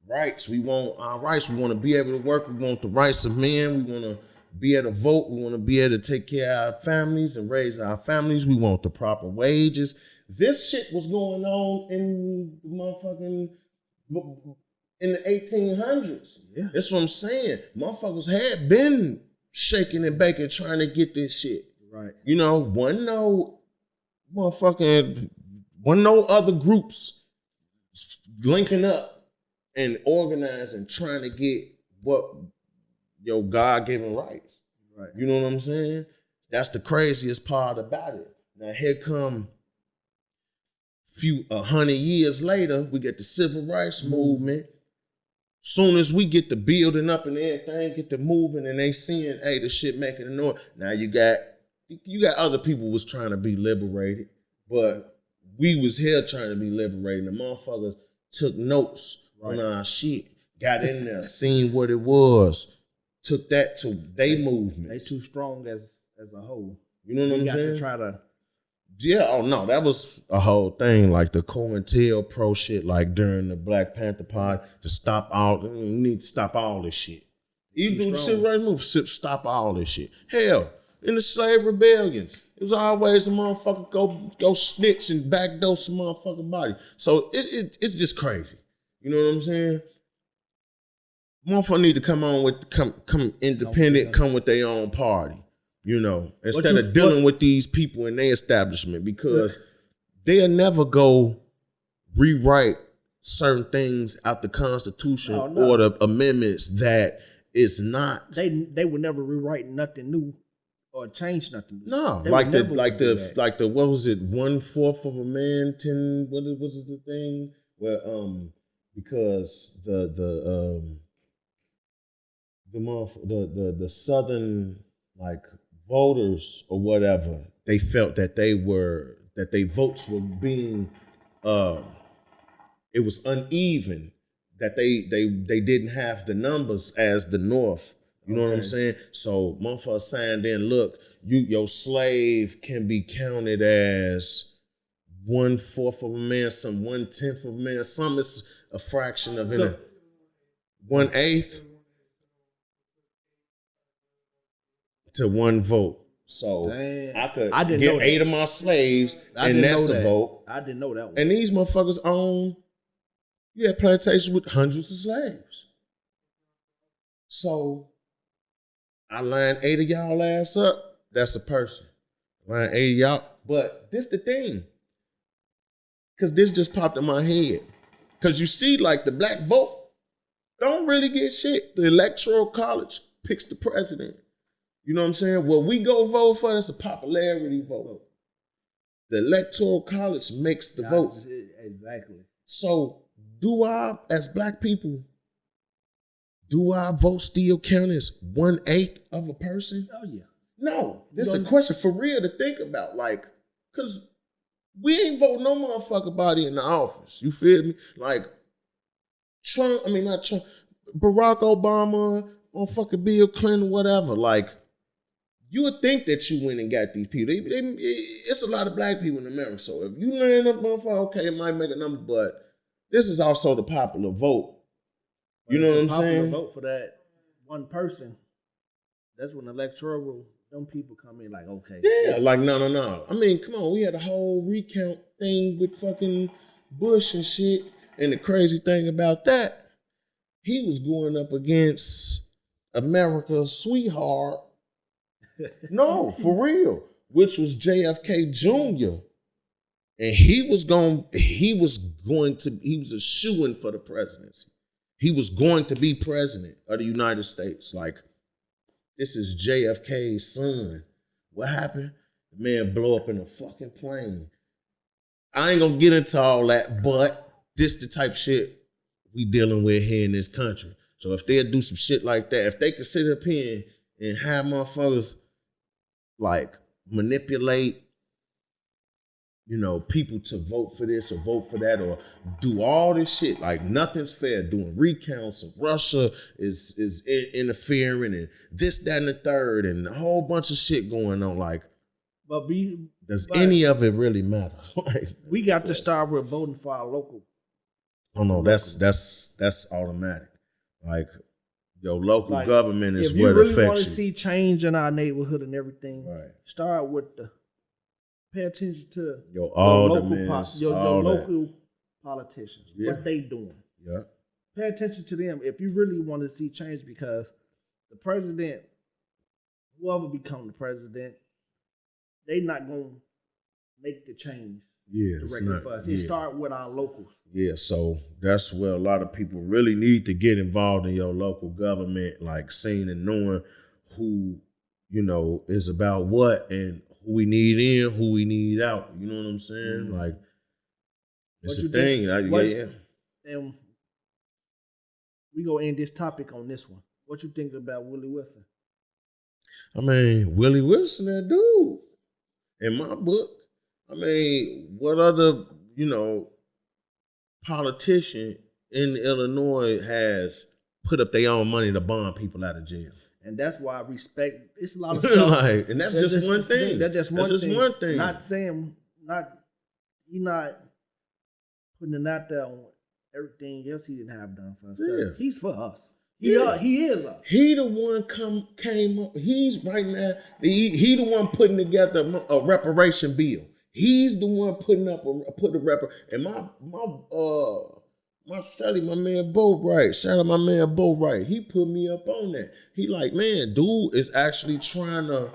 rights. We want our rights. We want to be able to work. We want the rights of men. We want to be able to vote. We want to be able to take care of our families and raise our families. We want the proper wages. This shit was going on in the motherfucking in the 1800s. Yeah. That's what I'm saying. Motherfuckers had been shaking and baking trying to get this shit. Right. Wasn't no other groups linking up and organizing, trying to get what your God-given rights. Right. You know what I'm saying? That's the craziest part about it. Now here come 100 years later, we get the civil rights movement. Soon as we get the building up and everything, get the moving, and they seeing, hey, the shit making a noise. Now you got other people was trying to be liberated, but we was here trying to be liberated. The motherfuckers took notes on our shit, got in there, seen what it was, took that to they movement. They too strong as a whole. You know what I'm saying? To try to. Yeah, oh no, that was a whole thing, like the COINTELPRO shit, like during the Black Panther Party, to stop we need to stop all this shit. Even do the civil rights move, stop all this shit. Hell, in the slave rebellions, it was always a motherfucker go snitch and backdoor some motherfucking body. So it's just crazy. You know what I'm saying? Motherfucker need to come independent, come with their own party. Instead of dealing with these people in their establishment, because they'll never go rewrite certain things out the Constitution or the amendments that is not. They would never rewrite nothing new or change nothing new. No, like the what was it, 1/4 of a man, 10. What was the thing where because the Southern like voters or whatever, they felt that their votes were being it was uneven, that they didn't have the numbers as the North. You know what I'm saying? So motherfucker saying then, look, your slave can be counted as 1/4 of a man, some 1/10 of a man, some is a fraction of it. 1/8 to 1 vote. So Damn. I could I didn't get know that. 8 of my slaves, I and didn't that's know a that. vote. I didn't know that one. And these motherfuckers own, you had plantations with hundreds of slaves. So I line 8 of y'all ass up, that's a person. Line 8 of y'all. But this the thing. Because this just popped in my head. Because you see, like, the black vote don't really get shit. The electoral college picks the president. You know what I'm saying? What we go vote for, that's a popularity vote. The electoral college makes the vote. Exactly. So do I, as black people, do our vote still count as 1/8 of a person? Oh yeah. No. This is a question for real to think about. Like, because we ain't vote no motherfucker body in the office. You feel me? Like, not Trump, Barack Obama, motherfucking Bill Clinton, whatever. Like, you would think that you went and got these people. It's a lot of black people in America. So if you land up, motherfucker, okay, it might make a number, but this is also the popular vote. You know what I'm saying? Vote for that one person. That's when the electoral, them people come in like, okay. Yeah, like no. I mean, come on, we had a whole recount thing with fucking Bush and shit. And the crazy thing about that, he was going up against America's sweetheart. No, for real. Which was JFK Jr. And he was a shoo-in for the presidency. He was going to be president of the United States. Like, this is JFK's son. What happened? The man blew up in a fucking plane. I ain't gonna get into all that, but this the type of shit we dealing with here in this country. So if they'll do some shit like that, if they could sit up here and have motherfuckers like manipulate, people to vote for this or vote for that or do all this shit, like nothing's fair, doing recounts and Russia is interfering and this, that, and the third and a whole bunch of shit going on. Like, does any of it really matter? Like, we got to start with voting for our local. Oh no, that's automatic. Like, your local government is what affects you. If you really want to see change in our neighborhood and everything, right, start with pay attention to your local politicians, what they doing. Yeah. Pay attention to them if you really want to see change, because the president, whoever become the president, they not gonna make the change. Yeah, it's not, for us. It start with our locals. Yeah, so that's where a lot of people really need to get involved in your local government, like seeing and knowing who, is about what and who we need in, who we need out. You know what I'm saying? Mm-hmm. Like, it's a thing. Yeah. And we go end this topic on this one. What you think about Willie Wilson? I mean, Willie Wilson, that dude, in my book. I mean, what other, politician in Illinois has put up their own money to bond people out of jail? And that's why I respect. It's a lot of stuff. And that's just one thing. That's just one thing. Not saying, he not putting it out there on everything else he didn't have done for us. Yeah. He's for us. He is us. He the one came up. He's right now. He the one putting together a reparation bill. He's the one putting up and my Sally, my man Bo Wright, shout out my man Bo Wright. He put me up on that. He like, man, dude is actually trying to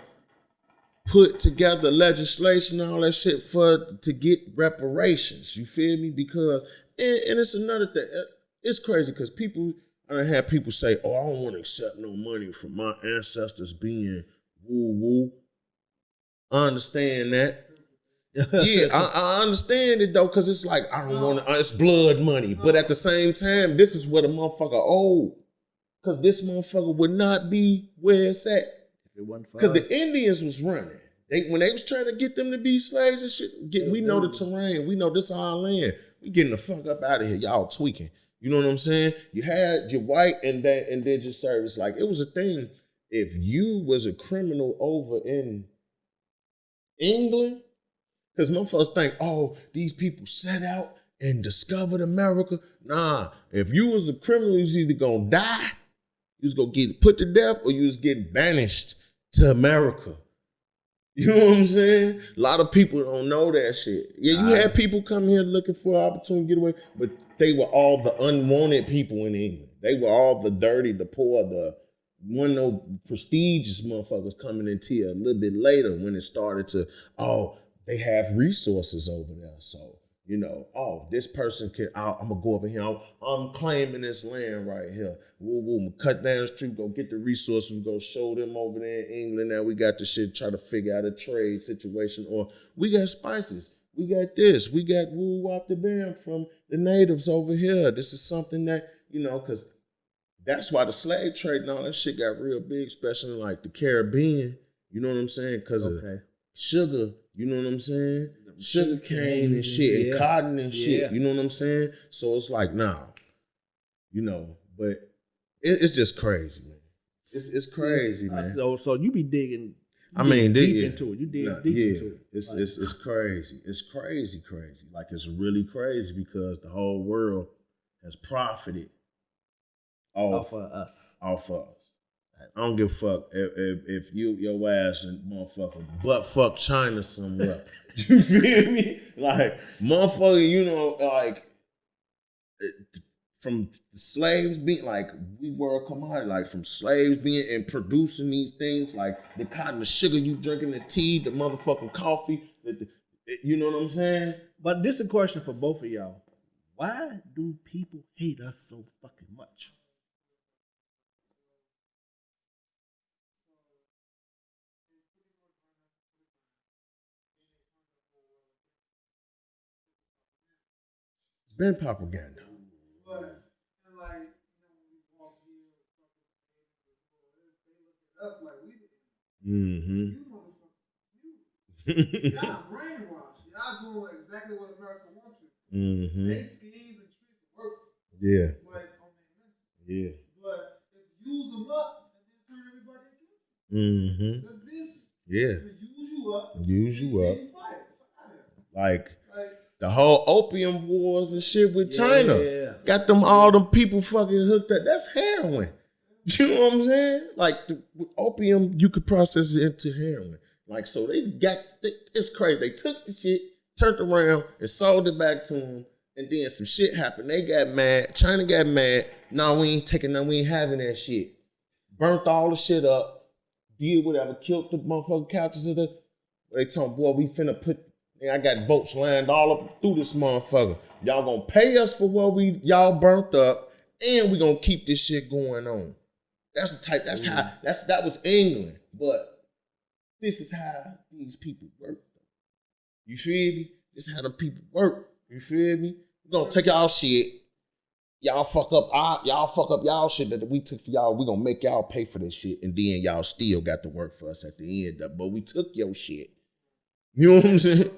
put together legislation and all that shit to get reparations. You feel me? Because and it's another thing. It's crazy because I had people say, "Oh, I don't want to accept no money from my ancestors being woo woo." I understand that. Yeah, I understand it though, because it's like, I don't want to, it's blood money. But at the same time, this is what a motherfucker owed. Because this motherfucker would not be where it's at. If it wasn't for us. Because the Indians was running. When they was trying to get them to be slaves and shit, we know the terrain. We know this is our land. We getting the fuck up out of here. Y'all tweaking. You know what I'm saying? You had your white and did your service. Like, it was a thing. If you was a criminal over in England, Because motherfuckers think, oh, these people set out and discovered America. Nah, if you was a criminal, you was either gonna die, you was gonna get put to death, or you was getting banished to America. You know what I'm saying? A lot of people don't know that shit. Yeah, you had people come here looking for an opportunity to get away, but they were all the unwanted people in England. They were all the dirty, the poor, the one no prestigious motherfuckers coming into here a little bit later when it started to, oh, they have resources over there. So, you know, oh, this person can, I'm gonna go over here. I'm claiming this land right here. We'll cut down the street, go get the resources, go show them over there in England that we got the shit, try to figure out a trade situation. Or we got spices. We got this. We got woo wop the bam from the natives over here. This is something that, you know, because that's why the slave trade and all that shit got real big, especially in like the Caribbean. You know what I'm saying? Because of sugar, you know what I'm saying? Sugar cane and shit, and cotton and shit. You know what I'm saying? So it's like, nah, you know, but it's just crazy, man. It's crazy, man. So you be digging. I mean, deep into it. You dig deep into it. It's crazy. It's crazy. Like it's really crazy because the whole world has profited off of us. I don't give a fuck if your ass and motherfucker butt fuck China somewhere. You feel me? Like motherfucker, you know, like from the slaves being like we were a commodity, like from slaves being and producing these things, like the cotton, the sugar you drinking, the tea, the motherfucking coffee, you know what I'm saying? But this is a question for both of y'all. Why do people hate us so fucking much? It's been propaganda. But and like when we walk here, they look at us like we did. You motherfuckers, y'all brainwashed. Y'all doing exactly what America wants you. They schemes and tricks work. Yeah. But on their mental. Yeah. But it's use them up and then turn everybody against them. That's business. Yeah. Use you up. You fight. Like the whole opium wars and shit with China. Got them all them people fucking hooked up. That's heroin. You know what I'm saying? Like the opium, you could process it into heroin. Like, so it's crazy. They took the shit, turned around, and sold it back to them. And then some shit happened. They got mad. China got mad. No, we ain't taking none. We ain't having that shit. Burnt all the shit up. Did whatever. Killed the motherfucking couches of the. They told, boy, we finna put. I got boats lined all up through this motherfucker. Y'all gonna pay us for what y'all burnt up, and we gonna keep this shit going on. That's the type. That's how. That was England, but this is how these people work. You feel me? This is how the people work. You feel me? We're gonna take y'all shit. Y'all fuck up y'all shit that we took for y'all. We're gonna make y'all pay for this shit, and then y'all still got to work for us at the end. But we took your shit. You know what I'm saying?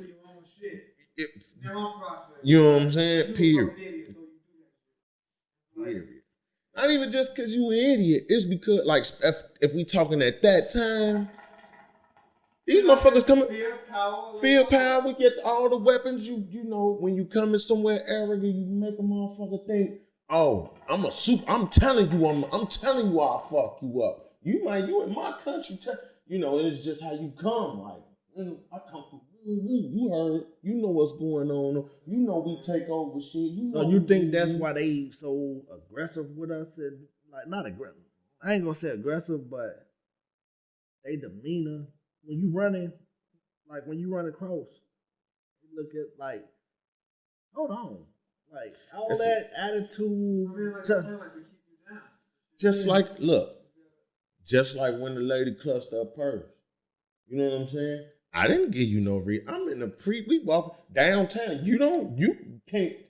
You know what I'm saying? Period. Not even just because you an idiot. It's because, like, if we talking at that time, these motherfuckers coming. Fear power. We get all the weapons. You know, when you coming somewhere arrogant, you make a motherfucker think, oh, I'm telling you I'll fuck you up. You in my country. You know, it's just how you come. Like, I come from. You heard. You know what's going on. You know we take over shit. So you think that's why they so aggressive with us? And like, not aggressive. I ain't gonna say aggressive, but they demeanor when you running, like when you run across, you look at like, hold on, like all that's that attitude. Just like when the lady clutched her purse. You know what I'm saying? I didn't give you no reason. I'm in the free. We walk downtown. You don't dictate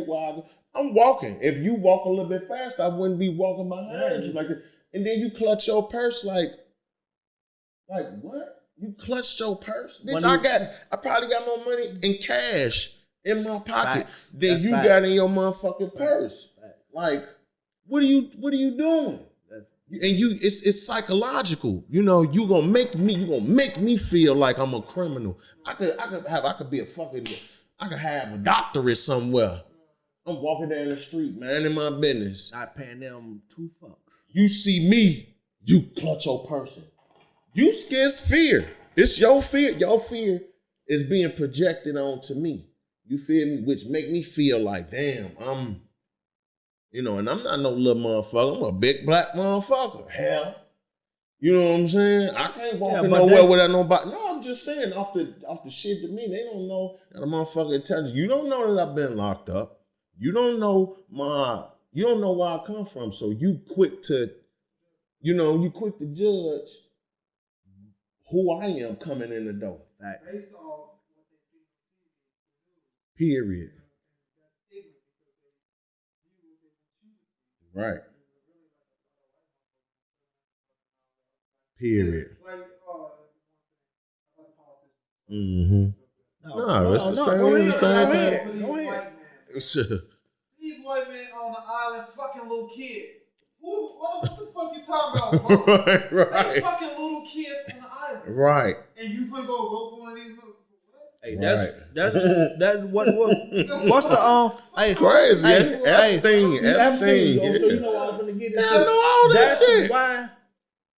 where I go. I'm walking. If you walk a little bit fast, I wouldn't be walking behind you like that. And then you clutch your purse like what? You clutched your purse? Bitch, I probably got more money in cash in my pocket than you got in your motherfucking purse. Like, what are you doing? It's psychological. You know, you gonna make me feel like I'm a criminal. I could have a doctorate somewhere. I'm walking down the street, man, in my business. Not paying them 2 fucks. You see me, you clutch your person. You scared fear. It's your fear. Your fear is being projected onto me. You feel me? Which make me feel like, damn, I'm, and I'm not no little motherfucker. I'm a big black motherfucker. Hell. You know what I'm saying? I can't walk in nowhere without nobody. No, I'm just saying off the shit to me. They don't know that a motherfucker intelligent. You don't know that I've been locked up. You don't know where I come from. So you quick to judge who I am coming in the door. Based off what they see. Period. Right. Period. Mm-hmm. No, it's the same thing. These white men on the island fucking little kids. What the fuck you talking about, bro? Right. They fucking little kids on the island. Right. And you finna go vote for one of these little. Hey, that's what's the Hey, crazy. Epstein. Yeah. So you know what I was gonna get into. I know all that shit. That's why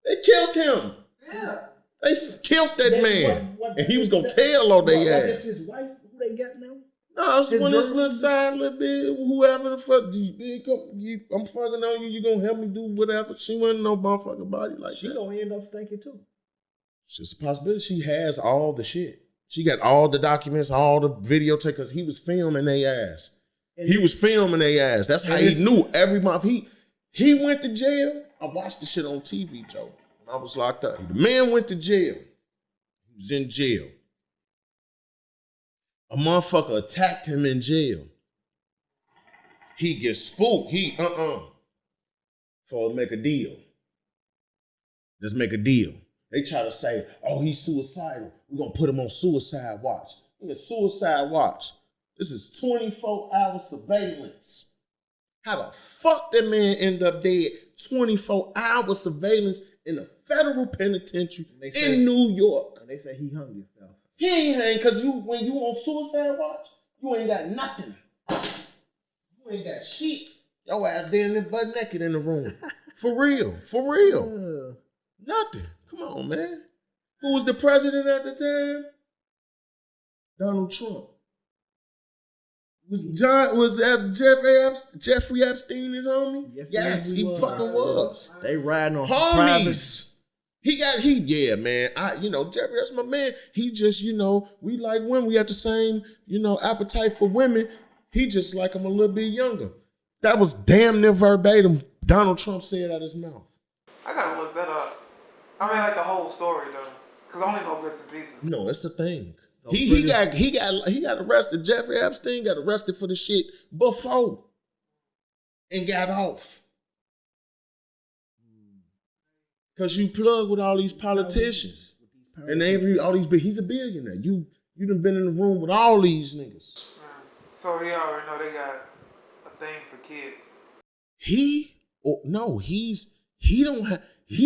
they killed him. Yeah. They killed that man, and he was gonna tell on their ass. That's his wife. Who they got now? No, it's one of this little side little bit. Whoever the fuck I'm fucking on you. You gonna help me do whatever. She wasn't no motherfucking body like she that. She gonna end up stinking too. It's just a possibility. She has all the shit. She got all the documents, all the videotape, because he was filming their ass. That's how he knew every month. He went to jail. I watched the shit on TV, Joe. When I was locked up. The man went to jail. He was in jail. A motherfucker attacked him in jail. He gets spooked. For make a deal. Let's make a deal. They try to say, oh, he's suicidal. We're going to put him on suicide watch. Suicide watch. This is 24-hour surveillance. How the fuck that man end up dead? 24-hour surveillance in a federal penitentiary in New York. And they say he hung himself. He ain't hang because when you on suicide watch, you ain't got nothing. You ain't got shit. Your ass down there butt naked in the room. For real. Nothing. Come on, man. Who was the president at the time? Donald Trump. Jeffrey Epstein his homie? Yes, he fucking was. They riding on homies. Private. Man. Jeffrey, that's my man. He just, we like women. We have the same, appetite for women. He just like him a little bit younger. That was damn near verbatim. Donald Trump said out his mouth. I gotta look that up. I mean, like the whole story though, because I only know bits and pieces. No, it's a thing. He got arrested. Jeffrey Epstein got arrested for the shit before and got off. Cause you plug with all these politicians and he's a billionaire. You done been in the room with all these niggas. So he already know they got a thing for kids. He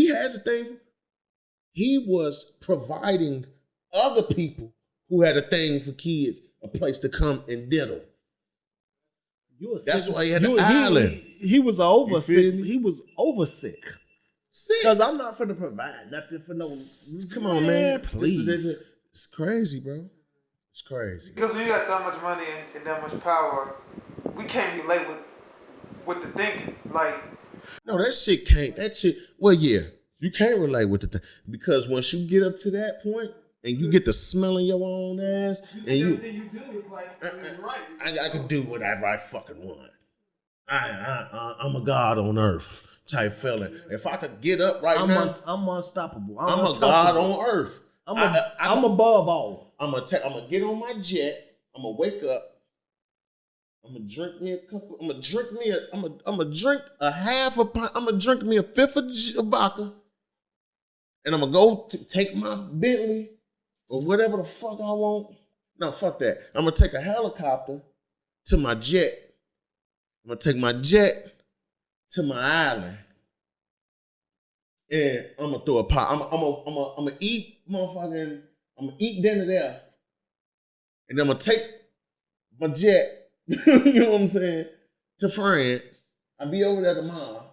has a thing. He was providing other people who had a thing for kids a place to come and diddle. That's why he had the island. He was sick. He was over sick. Because I'm not finna provide nothing for no. Come on, man. Please. It's crazy, bro. It's crazy. Because when you got that much money and that much power, we can't relate with the thinking. Like, no, that shit can't. Well, yeah. You can't relate with the thing. Because once you get up to that point and you get to smelling your own ass, everything you do is like, it's right. I can do whatever I fucking want. I'm a god on earth type feeling. If I could get up now, I'm unstoppable. I'm a god on earth. I'm above all. I'm gonna get on my jet. I'm gonna wake up. I'm gonna drink me a couple. I'm gonna drink a half a pint. I'm gonna drink me a fifth of vodka, and I'm gonna go take my Bentley or whatever the fuck I want. No, fuck that. I'm gonna take a helicopter to my jet. I'm gonna take my jet to my island. and I'm gonna throw a pot. I'm gonna eat motherfucking. I'm gonna eat dinner there, and then I'm gonna take my jet. You know what I'm saying? To France. I'll be over there tomorrow.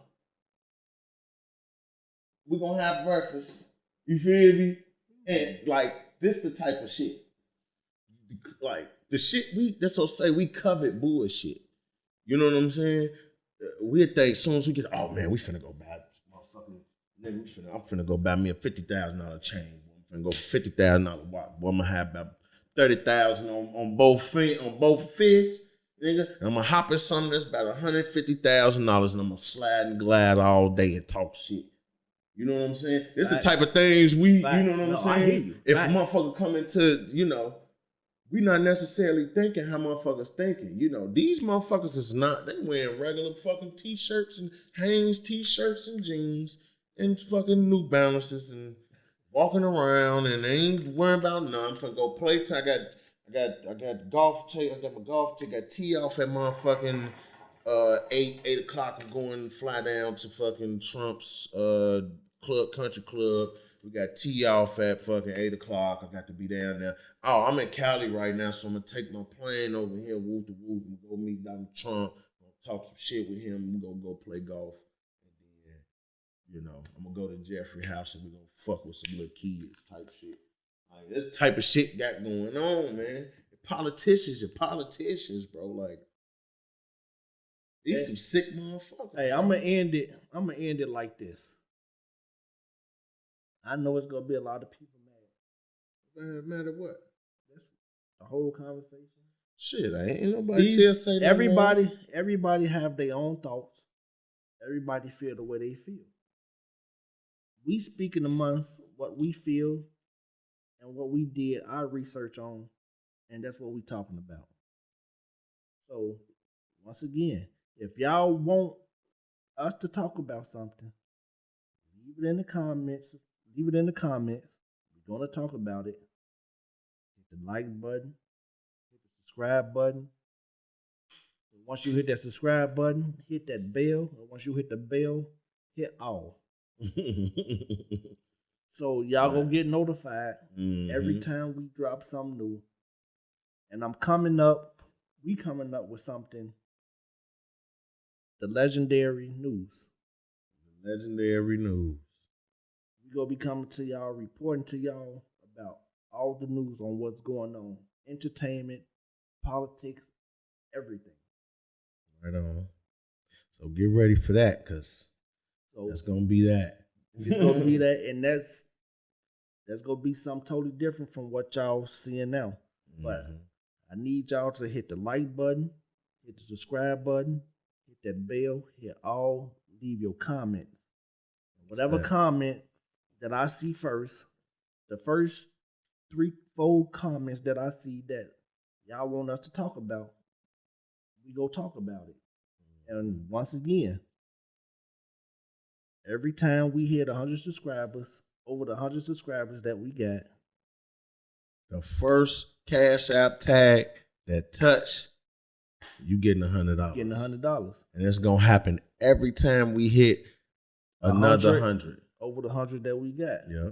We're gonna have breakfast. You feel me? And like this, the type of shit. Like the shit that's what say we covet bullshit. You know what I'm saying? We think as soon as we get, oh man, we finna go buy motherfucking nigga. I'm finna go buy me a $50,000 chain. I'm finna go $50,000 watch. Boy, I'm gonna have about 30,000 on both fists. Nigga, and I'm gonna hop in something that's about $150,000 and I'm gonna slide and glide all day and talk shit. You know what I'm saying? This is the type of things we, you know what I'm saying? I hear you. If a motherfucker come into, you know, we not necessarily thinking how motherfuckers thinking. You know, these motherfuckers is not, they wearing regular fucking t-shirts and Hanes t-shirts and jeans and fucking New Balances and walking around and they ain't worrying about nothing. I'm finna go play time. I got golf tape. I got my golf tape. Got tee off at motherfucking 8 o'clock. I'm going to fly down to fucking Trump's country club. We got tee off at fucking 8 o'clock. I got to be down there. Oh, I'm in Cali right now, so I'm gonna take my plane over here, whoop to whoop, and go meet Donald Trump. Talk some shit with him. We're gonna go play golf. And then, you know, I'm gonna go to Jeffrey's house and we're gonna fuck with some little kids type shit. Like, this type of shit got going on, man. Politicians, bro. Like, these some sick motherfuckers. Hey, I'm gonna end it like this. I know it's gonna be a lot of people mad. Man, matter what? That's the whole conversation. Shit, ain't nobody say that. Everybody have their own thoughts. Everybody feel the way they feel. We speaking amongst what we feel and what we did our research on, and that's what we talking about. So, once again, if y'all want us to talk about something, leave it in the comments. We're gonna talk about it. Hit the like button, hit the subscribe button. And once you hit that subscribe button, hit that bell. And once you hit the bell, hit all. So y'all gonna get notified every time we drop something new. And we coming up with something. The legendary news. Legendary news. We gonna be coming to y'all, reporting to y'all about all the news on what's going on. Entertainment, politics, everything. Right on. So get ready for that, cause that's gonna be that. It's gonna be that, and that's gonna be something totally different from what y'all seeing now. But I need y'all to hit the like button, hit the subscribe button, hit that bell, hit all, leave your comments. Whatever comment that I see first, the first 3-4 comments that I see that y'all want us to talk about, we go talk about it. And once again, every time we hit 100 subscribers, over the 100 subscribers that we got, the first Cash App tag that touch, you getting $100. Getting $100. And it's gonna happen every time we hit another 100. Over the 100 that we got. Yeah.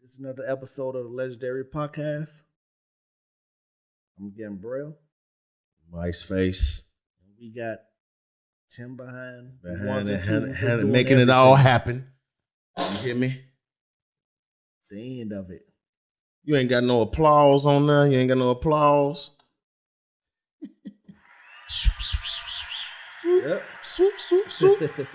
This is another episode of the Legendary Podcast. I'm getting Braille. Mike's face. And we got Tim behind it, making it all happen. You hear me? The end of it. You ain't got no applause on there. You ain't got no applause. Yep. Swoop, swoop, swoop.